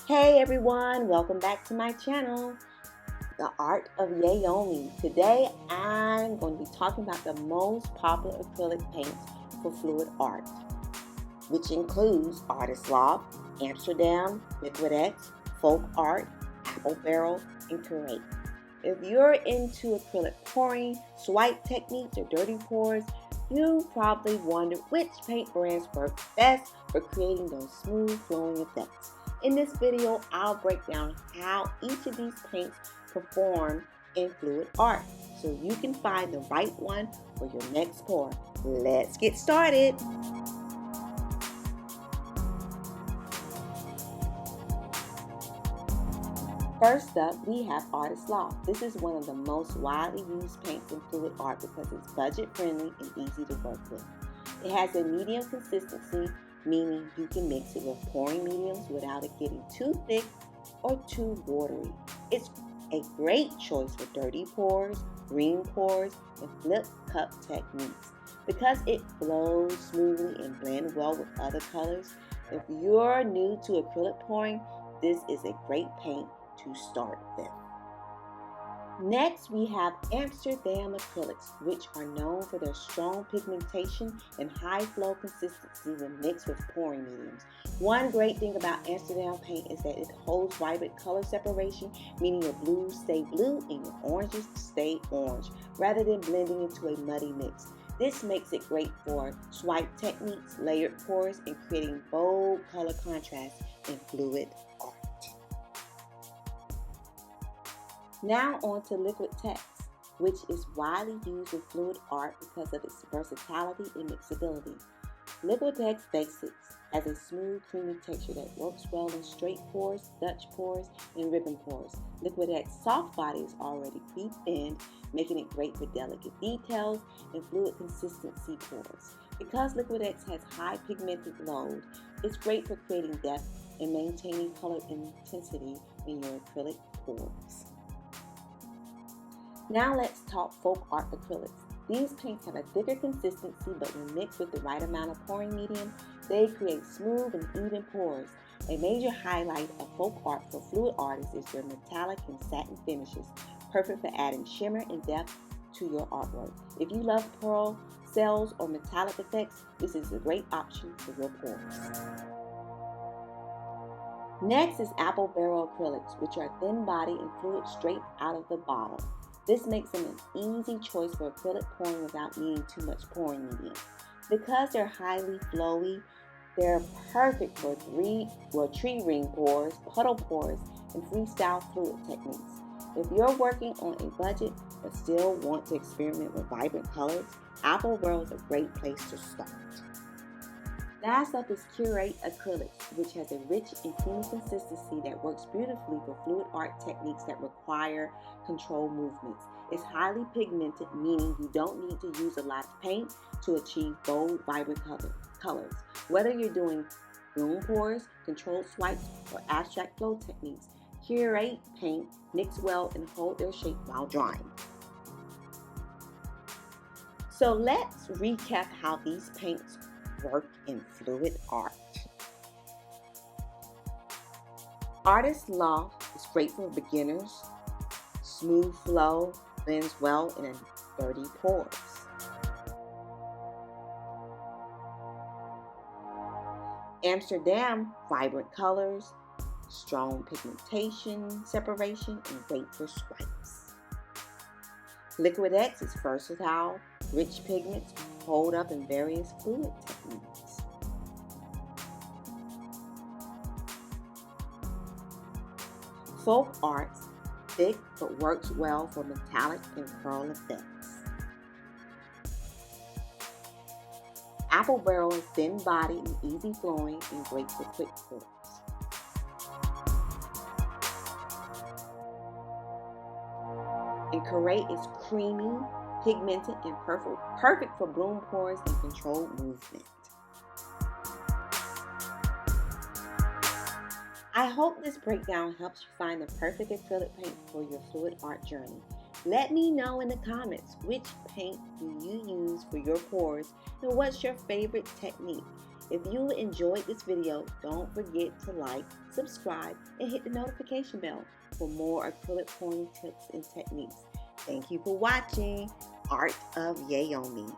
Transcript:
Hey everyone, welcome back to my channel, The Art of Yayomi. Today I'm going to be talking about the most popular acrylic paints for fluid art, which includes Artist Loft, Amsterdam, Liquid X, Folk Art, Apple Barrel, and Acrylic. If you're into acrylic pouring, swipe techniques, or dirty pours, you probably wonder which paint brands work best for creating those smooth flowing effects. In this video, I'll break down how each of these paints perform in fluid art so you can find the right one for your next pour. Let's get started. First up, we have Artist Loft. This is one of the most widely used paints in fluid art because it's budget friendly and easy to work with. It has a medium consistency, meaning you can mix it with pouring mediums without it getting too thick or too watery. It's a great choice for dirty pours, green pours, and flip cup techniques because it flows smoothly and blends well with other colors. If you're new to acrylic pouring, this is a great paint to start with. Next, we have Amsterdam acrylics, which are known for their strong pigmentation and high flow consistency when mixed with pouring mediums. One great thing about Amsterdam paint is that it holds vibrant color separation, meaning your blues stay blue and your oranges stay orange, rather than blending into a muddy mix. This makes it great for swipe techniques, layered pours, and creating bold color contrast in fluid art. Now on to Liquid Text, which is widely used in fluid art because of its versatility and mixability. Liquid Text Basics has a smooth, creamy texture that works well in straight pours, Dutch pours, and ribbon pours. Liquid X soft body is already pre-thinned, making it great for delicate details and fluid consistency pours. Because Liquid X has high pigmented load, it's great for creating depth and maintaining color intensity in your acrylic pours. Now let's talk folk art acrylics. These paints have a thicker consistency, but when mixed with the right amount of pouring medium, they create smooth and even pours. A major highlight of folk art for fluid artists is their metallic and satin finishes, perfect for adding shimmer and depth to your artwork. If you love pearl, cells, or metallic effects, this is a great option for your pours. Next is Apple Barrel acrylics, which are thin body and fluid straight out of the bottle. This makes them an easy choice for acrylic pouring without needing too much pouring medium. Because they're highly flowy, they're perfect for tree ring pours, puddle pours, and freestyle fluid techniques. If you're working on a budget but still want to experiment with vibrant colors, Apple Barrel is a great place to start. Last up is Curate Acrylics, which has a rich and creamy consistency that works beautifully for fluid art techniques that require controlled movements. It's highly pigmented, meaning you don't need to use a lot of paint to achieve bold, vibrant colors. Whether you're doing bloom pours, controlled swipes, or abstract flow techniques, Curate paint mix well and hold their shape while drying. So let's recap how these paints work in fluid art. Artist Loft is great for beginners. Smooth flow blends well in a dirty pours. Amsterdam, vibrant colors, strong pigmentation separation, and great for swipes. Liquid X is versatile, rich pigments, hold up in various fluid techniques. Folk Arts, thick but works well for metallic and pearl effects. Apple Barrel is thin body and easy flowing and great for quick pours. And Curate is creamy, pigmented, and perfect for bloom pours and controlled movement. I hope this breakdown helps you find the perfect acrylic paint for your fluid art journey. Let me know in the comments which paint do you use for your pours and what's your favorite technique. If you enjoyed this video, don't forget to like, subscribe, and hit the notification bell for more acrylic pouring tips and techniques. Thank you for watching Art of Yayomi.